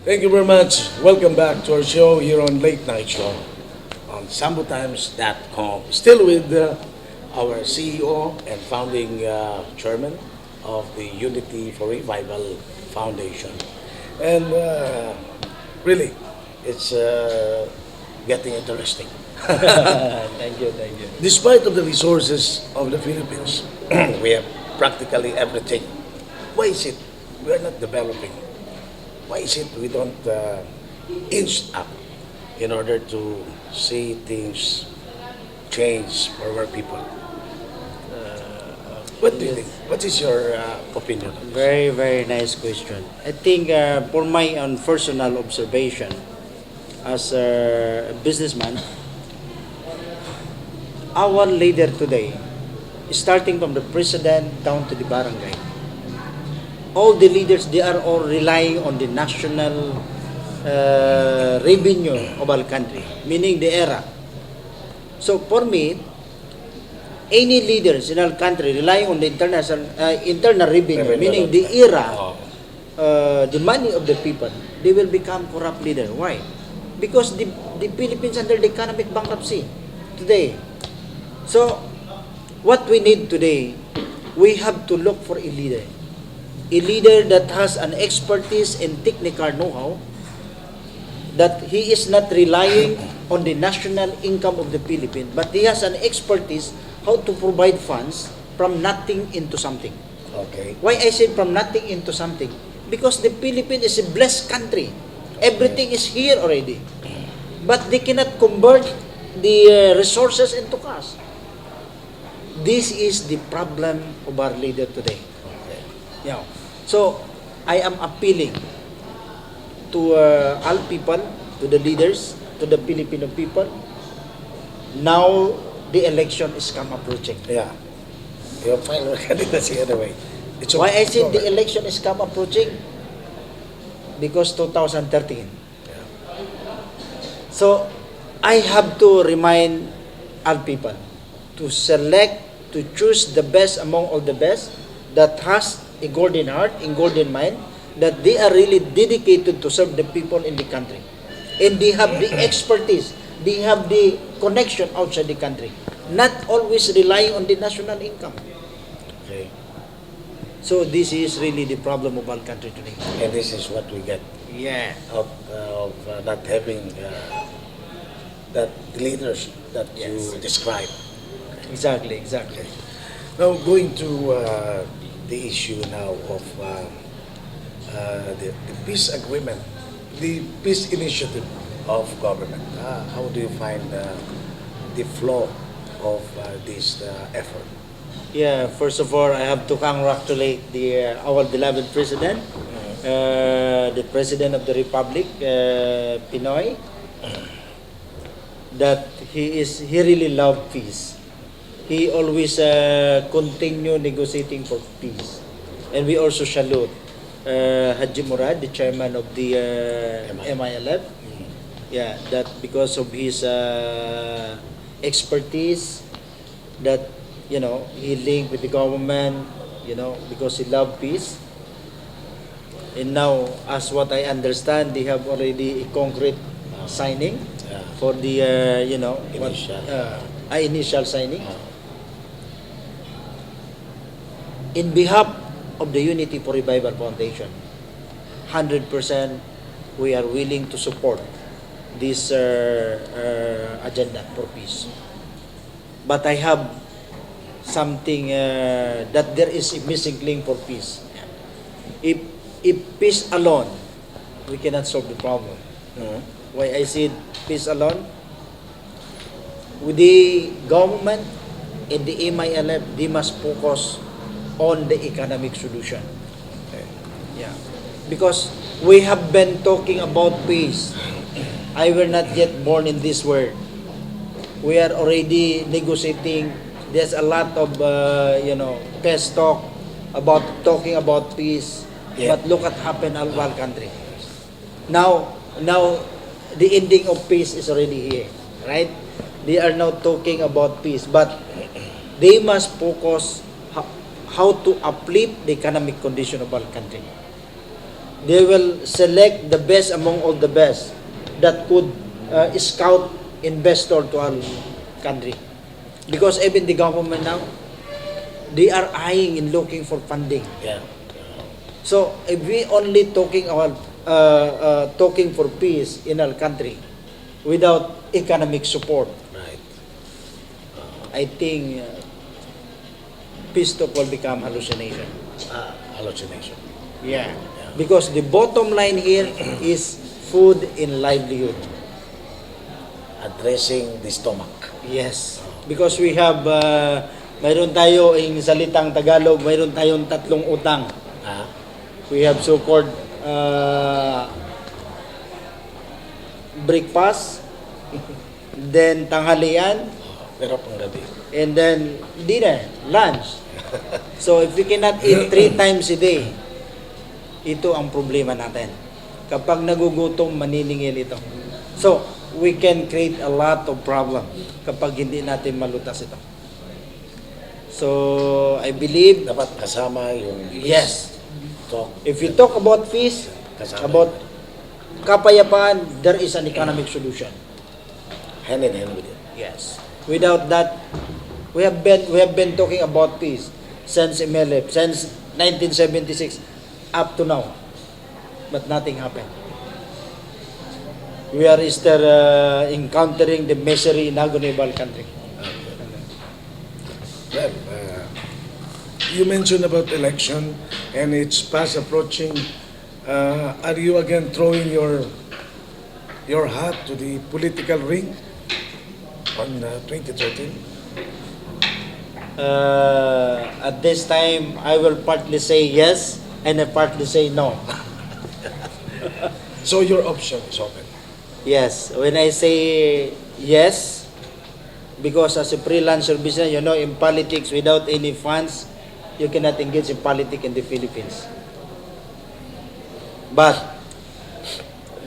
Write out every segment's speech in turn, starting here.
Thank you very much. Welcome back to our show here on Late Night Show on ZamboTimes.com. Still with our CEO and founding chairman of the Unity for Revival Foundation. And really, it's getting interesting. Thank you, thank you. Despite of the resources of the Philippines, we have practically everything. Why is it we are not developing? Why is it we don't inch up in order to see things change for our people? What do you think? What is your opinion on this? Very, very nice question. I think for my own personal observation as a businessman, our leader today, starting from the president down to the barangay, all the leaders, they are all relying on the national revenue of our country, meaning the era. So for me, any leaders in our country relying on the internal revenue, meaning the era, the money of the people, they will become corrupt leader. Why? Because the Philippines under the economic bankruptcy today. So what we need today, we have to look for a leader. A leader that has an expertise in technical know-how, that he is not relying on the national income of the Philippines, but he has an expertise how to provide funds from nothing into something. Okay. Why I say from nothing into something? Because the Philippines is a blessed country. Everything is here already. But they cannot convert the resources into cash. This is the problem of our leader today. Yeah. So, I am appealing to all people, to the leaders, to the Filipino people. Now, the election is come approaching. Yeah. Your final candidacy anyway. It's Why I say the over. election is come approaching? Because 2013. So, I have to remind all people to select, to choose the best among all the best that has a golden heart, a golden mind, that they are really dedicated to serve the people in the country. And they have the expertise, they have the connection outside the country. Not always relying on the national income. Okay. So this is really the problem of our country today. And this is what we get Yeah. out of not having that leaders that Yes. you describe. Exactly, exactly. Now, going to the issue now of the peace agreement, the peace initiative of government. How do you find the flow of this effort? Yeah, first of all, I have to congratulate our beloved president, the president of the Republic, Pinoy, that he really love peace. He always continue negotiating for peace. And we also salute Haji Murad, the chairman of the MILF. Yeah, that because of his expertise, that he linked with the government, because he loved peace. And now, as what I understand, they have already a concrete signing for the initial signing. In behalf of the Unity for Revival Foundation, 100% we are willing to support this agenda for peace. But I have something that there is a missing link for peace. If peace alone, we cannot solve the problem. Why I said peace alone? With the government and the MILF, they must focus on the economic solution. Yeah. Because we have been talking about peace. I were not yet born in this world. We are already negotiating. There's a lot of peace talk about talking about peace. Yeah. But look at happened in our country. Now the ending of peace is already here, right? They are now talking about peace, but they must focus how to uplift the economic condition of our country. They will select the best among all the best that could scout investor to our country. Because even the government now, they are eyeing and looking for funding. Yeah. So if we only talking about talking for peace in our country without economic support, Right. I think peace talk will become hallucination. Hallucination. Yeah. Because the bottom line here is food and livelihood. Addressing the stomach. Yes. Because we have, mayroon tayo yung salitang Tagalog, mayroon tayong tatlong utang. Ah. We have so-called breakfast, then tanghalian, Pero pang gabi. and then dinner, lunch. So if we cannot eat 3 times a day, ito ang problema natin. Kapag nagugutom, maniningil ito. So, we can create a lot of problem kapag hindi natin malutas ito. So, I believe, Dapat kasama yung yes, talk. if we talk about peace, Kasama about kapayapaan, there is an economic solution. hand in hand with it. Yes. Without that, we have been talking about peace since MLF, since 1976 up to now, but nothing happened. We are still encountering the misery in agony of our country. Well, you mentioned about election and it's fast approaching. Are you again throwing your hat to the political ring on 2013? At this time, I will partly say yes and I partly say no. So your option is open. Yes, when I say yes, because as a freelancer business, you know, in politics, without any funds, you cannot engage in politics in the Philippines. But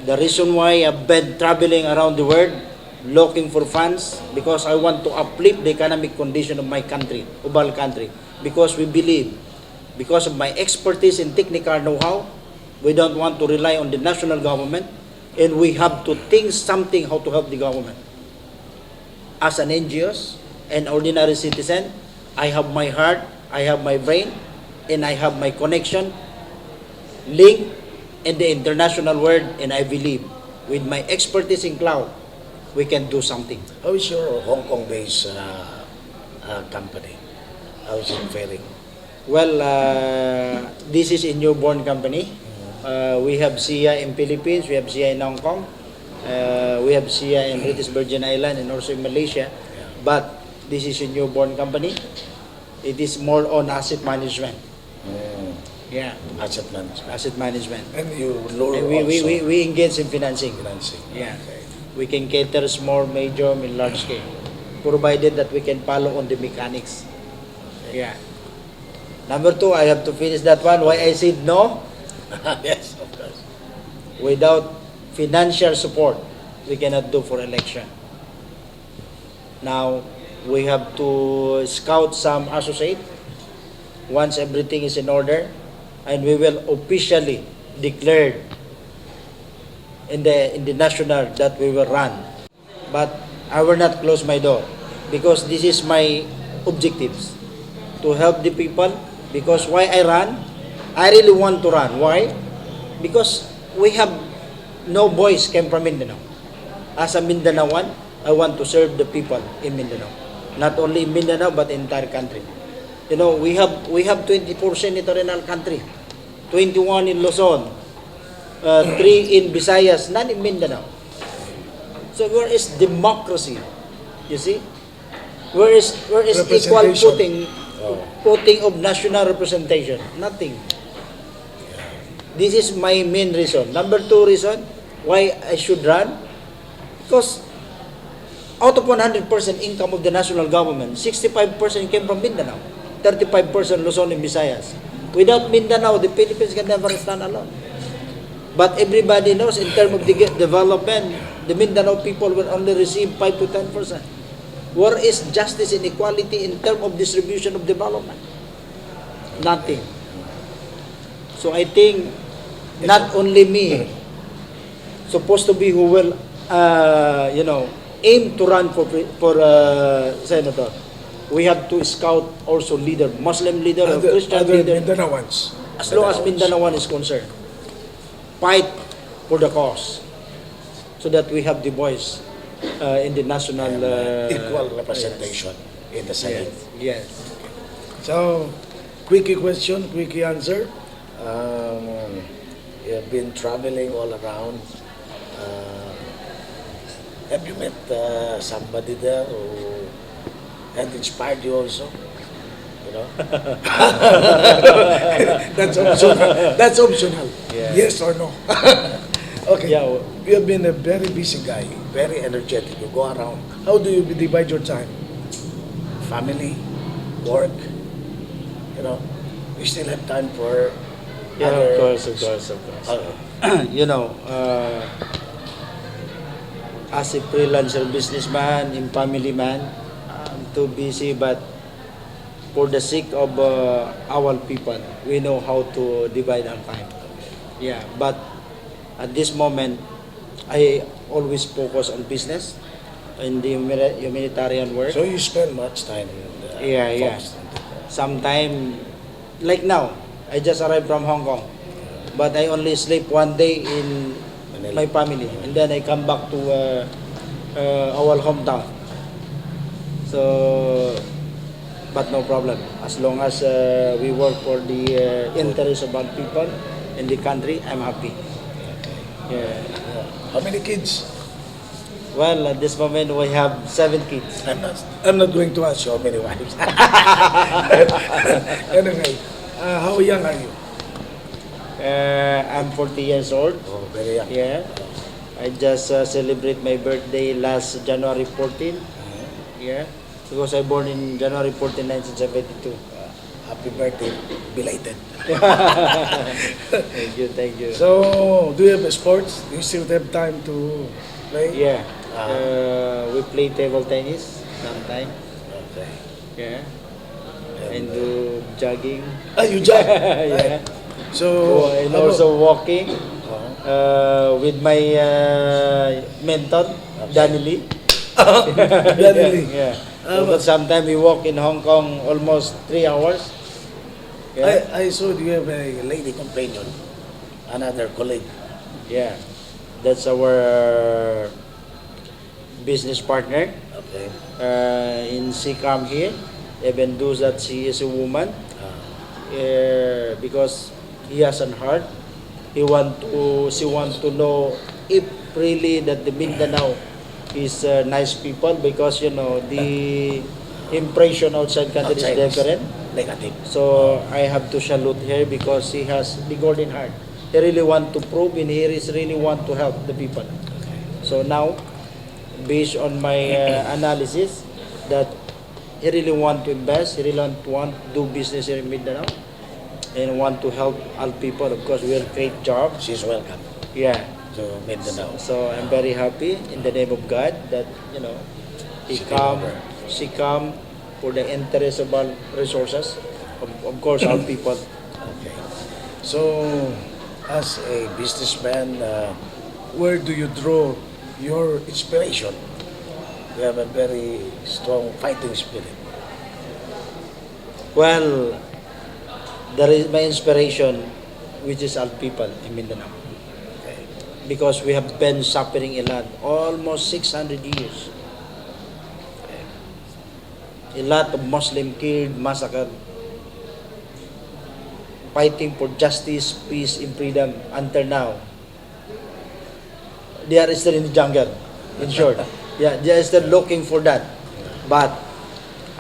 the reason why I've been traveling around the world, looking for funds, because I want to uplift the economic condition of my country, of our country. Because we believe, because of my expertise in technical know-how, we don't want to rely on the national government, and we have to think something how to help the government. As an NGOs, an ordinary citizen, I have my heart, I have my brain, and I have my connection, link in the international world, and I believe with my expertise in cloud, we can do something. How is your Hong Kong-based company? How is it faring? Well, this is a newborn company. We have SIA in Philippines, we have SIA in Hong Kong, we have SIA in British Virgin Island and also in Malaysia. But this is a newborn company. It is more on asset management. Yeah, Asset management. asset management. And you lower And we engage in financing. financing. Yeah. Okay. We can cater small, medium, and large scale, provided that we can follow on the mechanics. Yeah. Number 2, I have to finish that one. Why I said no? Yes, of course. Without financial support, we cannot do for election. Now, we have to scout some associate once everything is in order, and we will officially declare in the national that we will run. But I will not close my door because this is my objectives to help the people. Because why I run? I really want to run. Why? Because we have no boys came from Mindanao. As a Mindanaoan, I want to serve the people in Mindanao. Not only in Mindanao but in entire country. You know, we have 24 senator in our country. 21 in Luzon, 3 in Visayas, none in Mindanao. So where is democracy? You see? Where is equal footing of national representation? Nothing. This is my main reason. Number 2 reason why I should run, because out of 100% income of the national government, 65% came from Mindanao, 35% Luzon and Visayas. Without Mindanao, the Philippines can never stand alone. But everybody knows in terms of the development, the Mindanao people will only receive 5 to 10%. Where is justice and equality in terms of distribution of development? Nothing. So I think Not only me, supposed to be who will, aim to run for senator. We have to scout also leader, Muslim leader or Christian other leader. Mindanaoans. As long as Mindanaoan is concerned, fight for the cause, so that we have the voice in the national Equal representation in the Senate. Yes. So, quickie question, quickie answer. You've been traveling all around. Have you met somebody there who had inspired you also? You know? That's optional. That's optional. Yeah. Yes or no? Okay. Yeah. You have been a very busy guy, very energetic. You go around. How do you divide your time? Family, work. You know, you still have time for Yeah, other. of course. As a freelancer businessman and family man, I'm too busy, but for the sake of our people, we know how to divide our time. Yeah, but at this moment, I always focus on business and the humanitarian work. So you spend much time. Yeah. focused on that. Sometime, like now, I just arrived from Hong Kong, but I only sleep one day in Manila. my family, and then I come back to our hometown. So, but no problem. As long as we work for the interest of our people in the country, I'm happy. Yeah. How many kids? Well, at this moment, we have 7 kids. I'm not going to ask you how many wives. Anyway, how young are you? I'm 40 years old. Oh, very young. Yeah. I just celebrate my birthday last January 14. Yeah. Because I born in January 14, 1972. Happy birthday, belated. Thank you. So, do you have sports? Do you still have time to play? Yeah. We play table tennis sometimes. Okay. Yeah. And do jogging. You jog? Yeah. Right. So, And how also walking with my mentor, Danny Lee. Danny Lee. Yeah. But sometimes we walk in Hong Kong almost 3 hours. Yeah. I saw you have a lady companion, another colleague. Yeah. That's our business partner Okay. in CCAM here. Even though that she is a woman, because he has an heart, she want to know if really that the Mindanao is nice people, because the impression outside country is Outside is different. Negative. So I have to salute her because he has the golden heart. He really want to prove, and he really want to help the people. So now, based on my analysis, that he really want to invest, he really want to do business here in Mindanao, and want to help all people. Of course, we will create jobs. She's welcome Yeah. to Mindanao. So I'm very happy in the name of God that she come for the interest of all resources, of course, our people. Okay. So, as a businessman, where do you draw your inspiration? You have a very strong fighting spirit. Well, there is my inspiration, which is our people in Mindanao, Okay. because we have been suffering a lot, almost 600 years. A lot of Muslim killed, massacred, fighting for justice, peace, and freedom until now. They are still in the jungle, in short. Yeah, they are still looking for that. But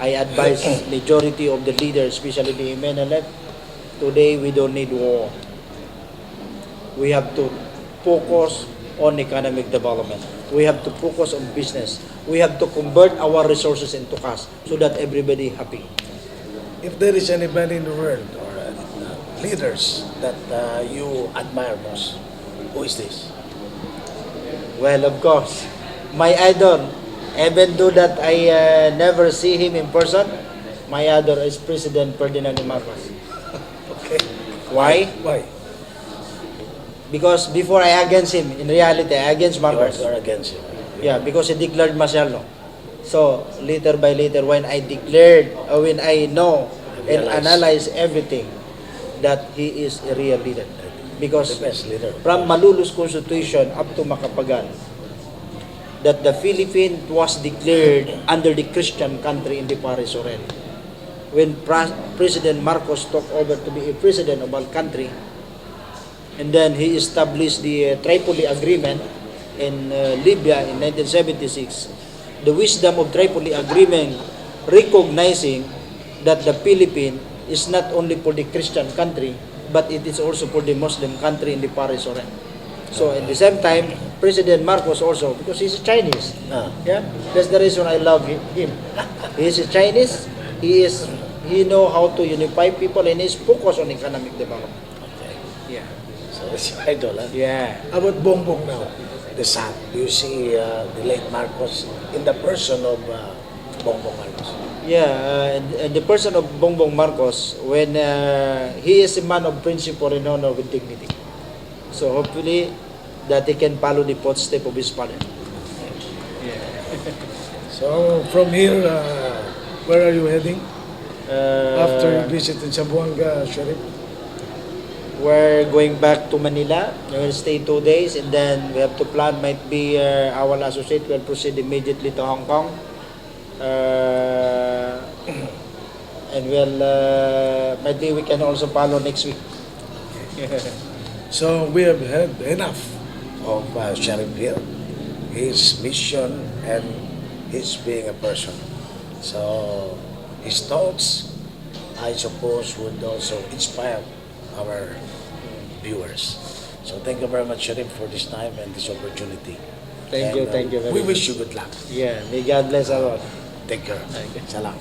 I advise majority of the leaders, especially the MNLF, today we don't need war. We have to focus on economic development. We have to focus on business. We have to convert our resources into cash so that everybody happy. If there is anybody in the world or leaders that you admire most, who is this? Well, of course, my idol, even though that I never see him in person, my idol is President Ferdinand Marcos. Okay. Why? Why? Because before I against him, in reality, I against Marcos. You are against him. Yeah, because he declared martial law. So, later by later, when I declared, or when I know and analyze everything, that he is a real leader. Because The best leader. from Malulus Constitution up to Macapagal, that the Philippines was declared under the Christian country in the Paris already. When President Marcos took over to be a president of our country, and then he established the Tripoli Agreement in Libya in 1976, the wisdom of Tripoli Agreement recognizing that the Philippines is not only for the Christian country, but it is also for the Muslim country in the Paris already. So at the same time, President Marcos also, because he's Chinese, yeah, that's the reason I love him. He is Chinese. He know how to unify people, and he's focused on economic development. Okay. Yeah. So it's your idol, huh? Yeah. How about Bongbong now? The son. Do you see the late Marcos in the person of Bongbong Marcos? Yeah, and the person of Bongbong Marcos, when he is a man of principle and honor with dignity. So hopefully that he can follow the footsteps of his father. Yeah. So from here, where are you heading? After you Uh, visit in Zamboanga, Shariff? we're going back to Manila. We will stay 2 days, and then we have to plan. Might be our associate will proceed immediately to Hong Kong, and might be we can also follow next week. So we have had enough of Shariff here, his mission and his being a person. So his thoughts, I suppose, would also inspire our viewers. So thank you very much, Shariff, for this time and this opportunity. Thank you very We much. wish you good luck. Yeah, may God bless us all. Take care. Thank you. Salam.